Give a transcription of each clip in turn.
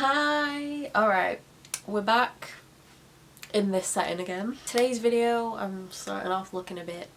Hi! Alright, we're back in this setting again. Today's video, I'm starting off looking a bit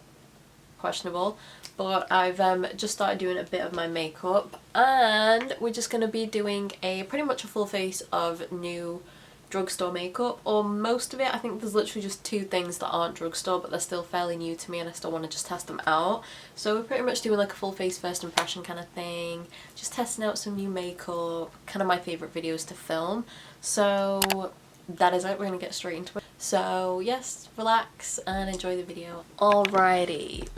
questionable, but I've just started doing a bit of my makeup and we're just going to be doing pretty much a full face of new drugstore makeup, or most of it. I think there's literally just two things that aren't drugstore but they're still fairly new to me and I still want to just test them out. So we're pretty much doing like a full face first impression kind of thing, just testing out some new makeup, kind of my favourite videos to film. So that is it, we're going to get straight into it. So yes, relax and enjoy the video. Alrighty,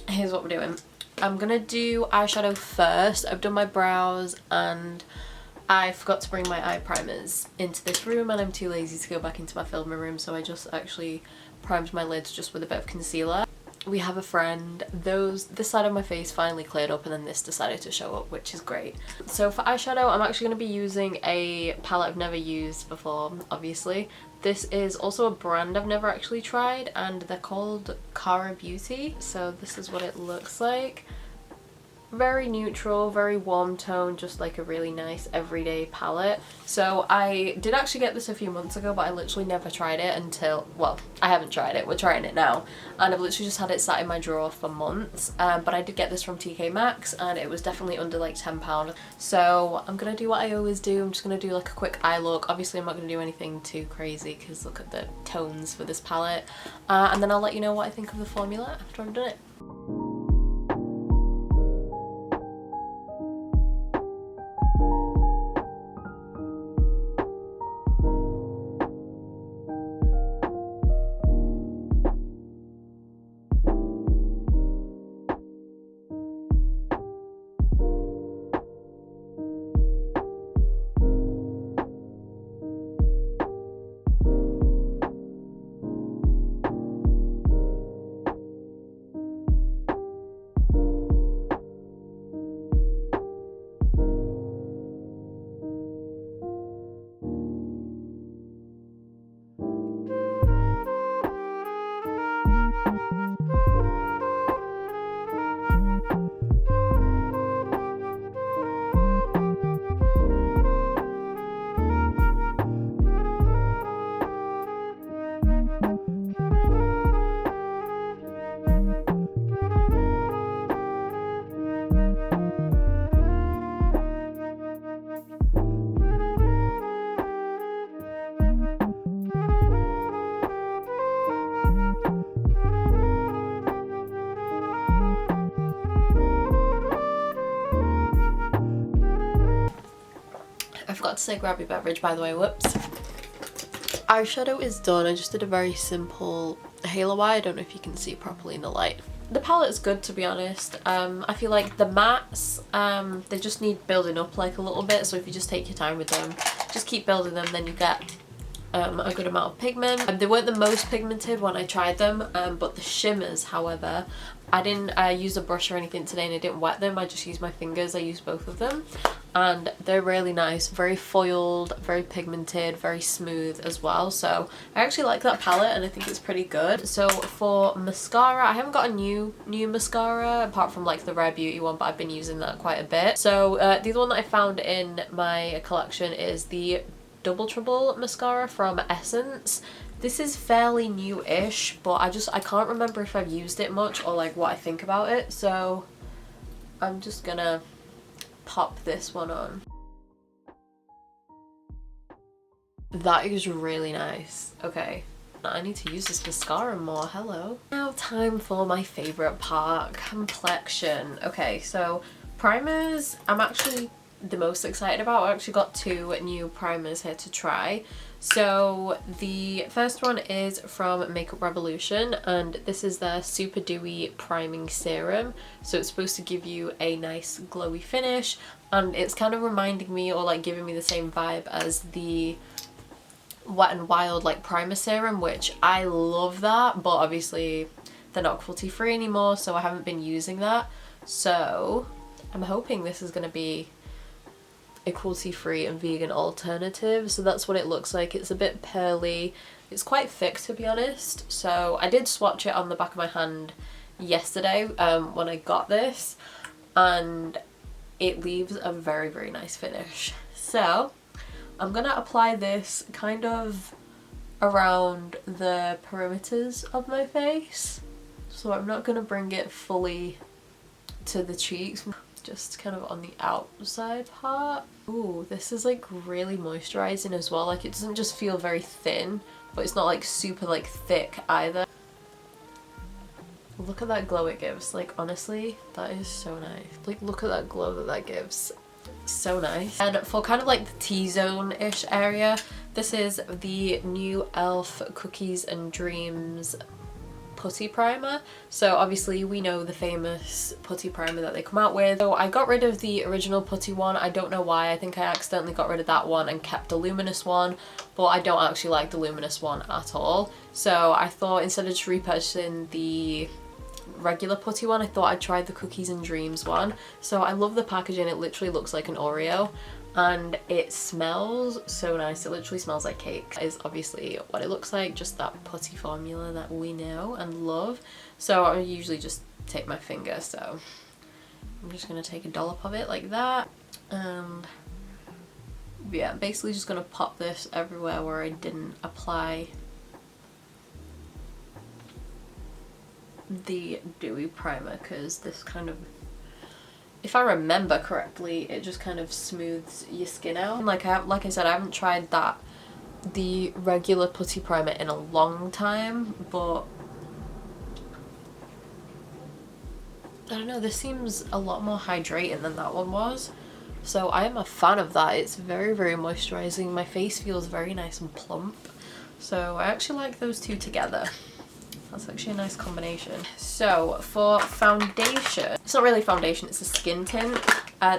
here's what we're doing. I'm going to do eyeshadow first. I've done my brows and I forgot to bring my eye primers into this room and I'm too lazy to go back into my filming room, so I just actually primed my lids just with a bit of concealer. We have a friend, this side of my face finally cleared up and then this decided to show up, which is great. So for eyeshadow, I'm actually going to be using a palette I've never used before, obviously. This is also a brand I've never actually tried and they're called Cara Beauty. So this is what it looks like. Very neutral, very warm tone, just like a really nice everyday palette. So I did actually get this a few months ago, but I literally never tried it until, well, I haven't tried it, we're trying it now, and I've literally just had it sat in my drawer for months. But I did get this from TK Maxx and it was definitely under like £10. So I'm gonna do what I always do. I'm just gonna do like a quick eye look. Obviously I'm not gonna do anything too crazy because look at the tones for this palette, and then I'll let you know what I think of the formula after I've done it. I forgot to say grab your beverage, by the way, whoops. Eyeshadow is done. I just did a very simple halo eye. I don't know if you can see properly in the light. The palette's good, to be honest. I feel like the mattes, they just need building up like a little bit, so if you just take your time with them, just keep building them, then you get a good amount of pigment. They weren't the most pigmented when I tried them, but the shimmers, however, I didn't use a brush or anything today and I didn't wet them. I just used my fingers. I used both of them and they're really nice, very foiled, very pigmented, very smooth as well. So I actually like that palette and I think it's pretty good. So for mascara, I haven't got a new mascara apart from like the Rare Beauty one, but I've been using that quite a bit. So the other one that I found in my collection is the Double Trouble mascara from Essence. This is fairly new-ish, but I can't remember if I've used it much or like what I think about it, so I'm just gonna pop this one on. That is really nice. Okay, I need to use this mascara more. Hello. Now time for my favourite part, complexion. Okay, so primers I'm actually the most excited about. I actually got two new primers here to try. So the first one is from Makeup Revolution and this is their Super Dewy Priming Serum. So it's supposed to give you a nice glowy finish and it's kind of reminding me or like giving me the same vibe as the Wet n Wild like primer serum, which I love that, but obviously they're not cruelty free anymore, so I haven't been using that. So I'm hoping this is going to be a cruelty-free and vegan alternative. So that's what it looks like. It's a bit pearly, it's quite thick to be honest. So I did swatch it on the back of my hand yesterday when I got this, and it leaves a very, very nice finish. So I'm gonna apply this kind of around the perimeters of my face. So I'm not gonna bring it fully to the cheeks, just kind of on the outside part. Ooh, this is like really moisturizing as well. Like it doesn't just feel very thin, but it's not like super like thick either. Look at that glow it gives. Like honestly, that is so nice. Like look at that glow that gives. So nice. And for kind of like the T-zone-ish area, this is the new e.l.f. Cookies and Dreams putty primer. So obviously we know the famous putty primer that they come out with. So I got rid of the original putty one. I don't know why. I think I accidentally got rid of that one and kept the Luminous one, but I don't actually like the Luminous one at all. So I thought instead of just repurchasing the regular putty one, I thought I'd try the Cookies and Dreams one. So I love the packaging. It literally looks like an Oreo and it smells so nice. It literally smells like cake. That is obviously what it looks like, just that putty formula that we know and love. So I usually just take my finger, so I'm just gonna take a dollop of it like that, and yeah, basically just gonna pop this everywhere where I didn't apply the Dewy primer, because this kind of, if I remember correctly, it just kind of smooths your skin out. Like I said, I haven't tried the regular putty primer in a long time, but I don't know, this seems a lot more hydrating than that one was. So I am a fan of that. It's very, very moisturizing. My face feels very nice and plump. So I actually like those two together. That's actually a nice combination. So for foundation, it's not really foundation, it's a skin tint.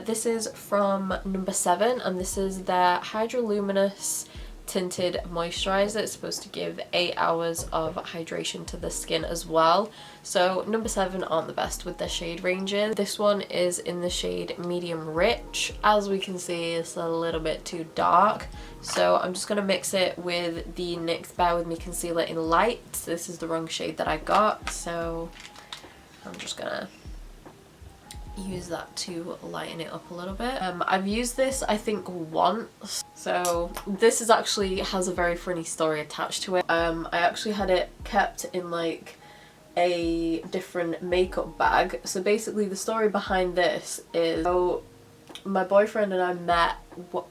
This is from number 7, and this is their Hydra Luminous Tinted Moisturiser. It's supposed to give 8 hours of hydration to the skin as well. So number 7 aren't the best with their shade ranges. This one is in the shade Medium Rich. As we can see, it's a little bit too dark. So I'm just going to mix it with the NYX Bear With Me Concealer in Light. This is the wrong shade that I got, so I'm just going to use that to lighten it up a little bit. I've used this I think once. So this is actually has a very funny story attached to it. I actually had it kept in like a different makeup bag. So basically the story behind this is, so my boyfriend and I met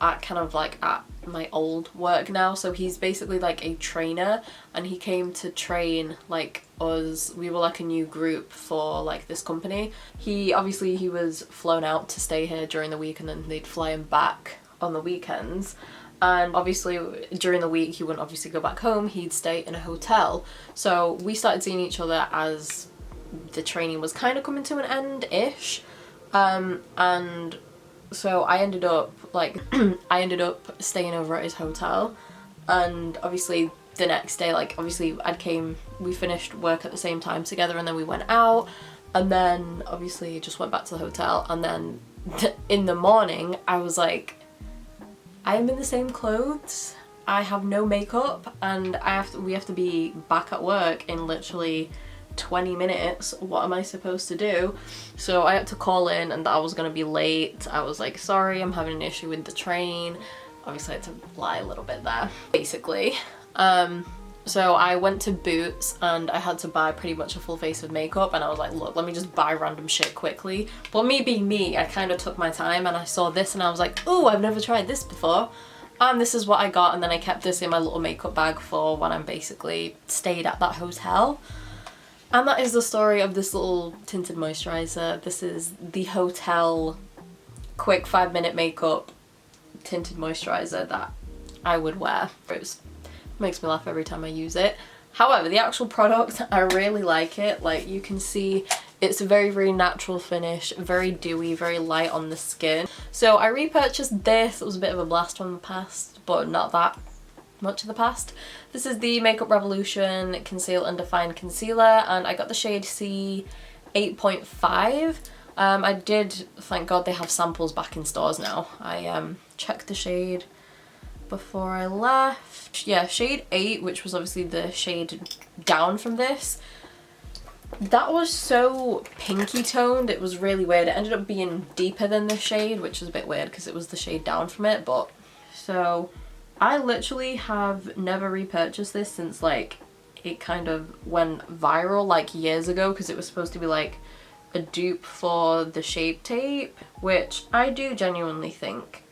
at kind of like at my old work now. So he's basically like a trainer, and he came to train like us. We were like a new group for like this company. He was flown out to stay here during the week, and then they'd fly him back on the weekends. And obviously during the week he wouldn't obviously go back home, he'd stay in a hotel. So we started seeing each other as the training was kind of coming to an end-ish, and so I ended up like I ended up staying over at his hotel. And obviously the next day, like obviously we finished work at the same time together, and then we went out, and then obviously just went back to the hotel. And then in the morning I was like, I am in the same clothes, I have no makeup, and we have to be back at work in literally 20 minutes. What am I supposed to do? So I had to call in, and I was gonna be late. I was like, sorry, I'm having an issue with the train. Obviously I had to lie a little bit there, basically. So I went to Boots, and I had to buy pretty much a full face of makeup, and I was like, look, let me just buy random shit quickly. But me being me, I kind of took my time, and I saw this and I was like, oh, I've never tried this before. And this is what I got, and then I kept this in my little makeup bag for when I'm basically stayed at that hotel. And that is the story of this little tinted moisturiser. This is the hotel quick 5-minute makeup tinted moisturiser that I would wear. It makes me laugh every time I use it. However, the actual product, I really like it. Like you can see, it's a very, very natural finish, very dewy, very light on the skin. So I repurchased this. It was a bit of a blast from the past, but not that much of the past. This is the Makeup Revolution Conceal and Define Concealer, and I got the shade C 8.5. I did, thank God they have samples back in stores now. I checked the shade before I left. Yeah, shade 8, which was obviously the shade down from this. That was so pinky toned, it was really weird. It ended up being deeper than the shade, which was a bit weird because it was the shade down from it, but So I literally have never repurchased this since like it kind of went viral like years ago, because it was supposed to be like a dupe for the Shape Tape, which I do genuinely think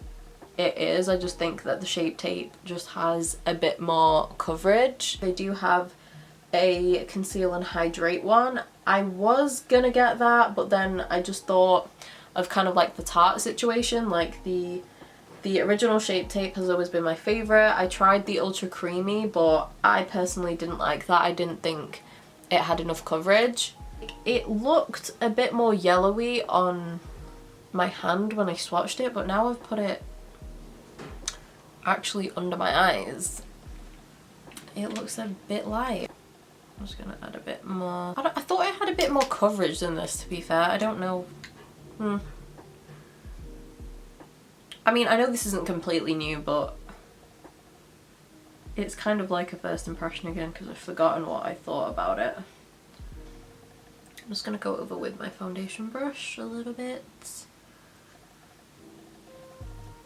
it is. I just think that the Shape Tape just has a bit more coverage. They do have a Conceal and Hydrate one. I was gonna get that, but then I just thought of kind of like the Tarte situation. Like the original Shape Tape has always been my favourite. I tried the Ultra Creamy, but I personally didn't like that. I didn't think it had enough coverage. It looked a bit more yellowy on my hand when I swatched it, but now I've put it actually under my eyes, it looks a bit light. I'm just gonna add a bit more. I thought it had a bit more coverage than this, to be fair. I don't know. I mean, I know this isn't completely new, but it's kind of like a first impression again because I've forgotten what I thought about it. I'm just gonna go over with my foundation brush a little bit.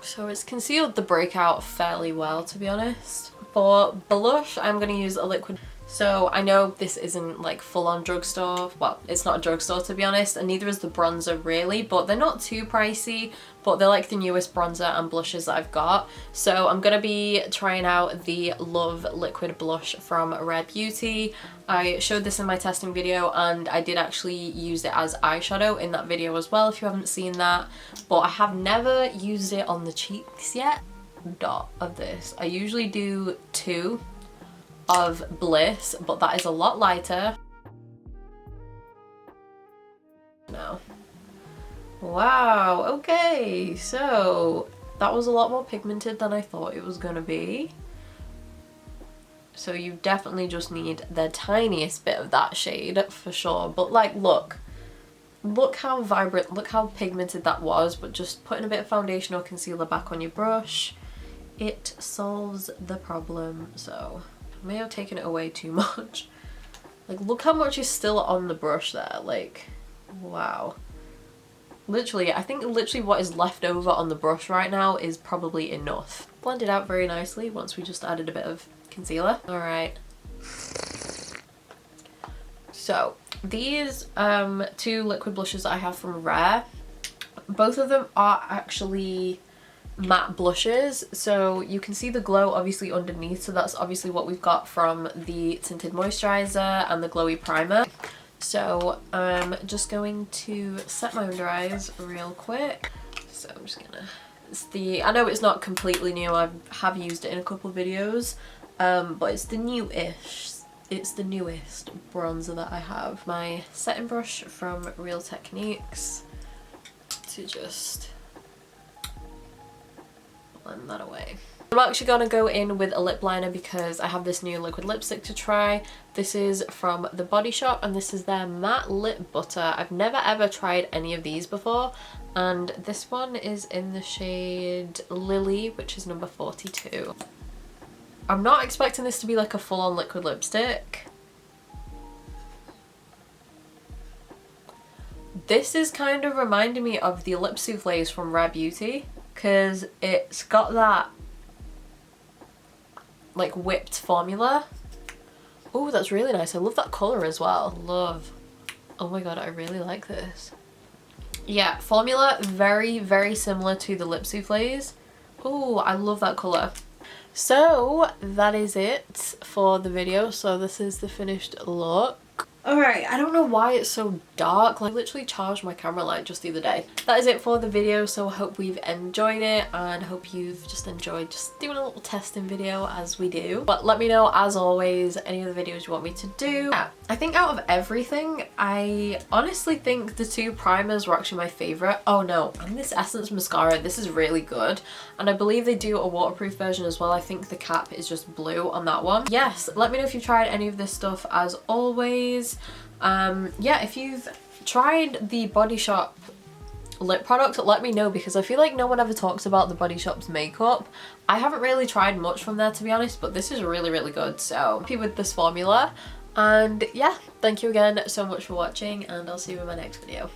So it's concealed the breakout fairly well, to be honest. For blush, I'm going to use a liquid. So I know this isn't like full-on drugstore. Well, it's not a drugstore, to be honest, and neither is the bronzer really, but they're not too pricey, but they're like the newest bronzer and blushes that I've got. So I'm going to be trying out the Love Liquid Blush from Rare Beauty. I showed this in my testing video, and I did actually use it as eyeshadow in that video as well, if you haven't seen that. But I have never used it on the cheeks yet. Dot of this. I usually do 2 of Bliss, but that is a lot lighter. No. Wow, okay, so that was a lot more pigmented than I thought it was gonna be. So you definitely just need the tiniest bit of that shade for sure. But like, look how vibrant, look how pigmented that was. But just putting a bit of foundation or concealer back on your brush, it solves the problem. So I may have taken it away too much. Like, look how much is still on the brush there. Like, wow. Literally, I think literally what is left over on the brush right now is probably enough. Blended out very nicely once we just added a bit of concealer. All right. So these 2 liquid blushes that I have from Rare, both of them are actually matte blushes, so you can see the glow obviously underneath. So that's obviously what we've got from the Tinted Moisturiser and the glowy primer. So I'm just going to set my under eyes real quick. So I'm just gonna, I know it's not completely new, I have used it in a couple of videos, but it's the newest bronzer that I have. My setting brush from Real Techniques to just blend that away. I'm actually gonna go in with a lip liner because I have this new liquid lipstick to try. This is from The Body Shop, and this is their matte lip butter. I've never ever tried any of these before, and this one is in the shade Lilly, which is number 42. I'm not expecting this to be like a full-on liquid lipstick. This is kind of reminding me of the lip souffles from Rare Beauty, because it's got that like whipped formula. Oh, that's really nice. I love that colour as well. Love. Oh my god, I really like this. Yeah, formula very, very similar to the lip souffles. Oh, I love that colour. So that is it for the video. So this is the finished look. Alright, I don't know why it's so dark. Like, I literally charged my camera light just the other day. That is it for the video, so I hope we've enjoyed it and hope you've just enjoyed just doing a little testing video as we do. But let me know, as always, any other videos you want me to do. Yeah, I think out of everything, I honestly think the 2 primers were actually my favourite. Oh no, and this Essence mascara, this is really good. And I believe they do a waterproof version as well. I think the cap is just blue on that one. Yes, let me know if you've tried any of this stuff as always. Yeah, if you've tried the Body Shop lip product, let me know, because I feel like no one ever talks about the Body Shop's makeup. I haven't really tried much from there, to be honest, but this is really, really good. So happy with this formula. And yeah, thank you again so much for watching, and I'll see you in my next video.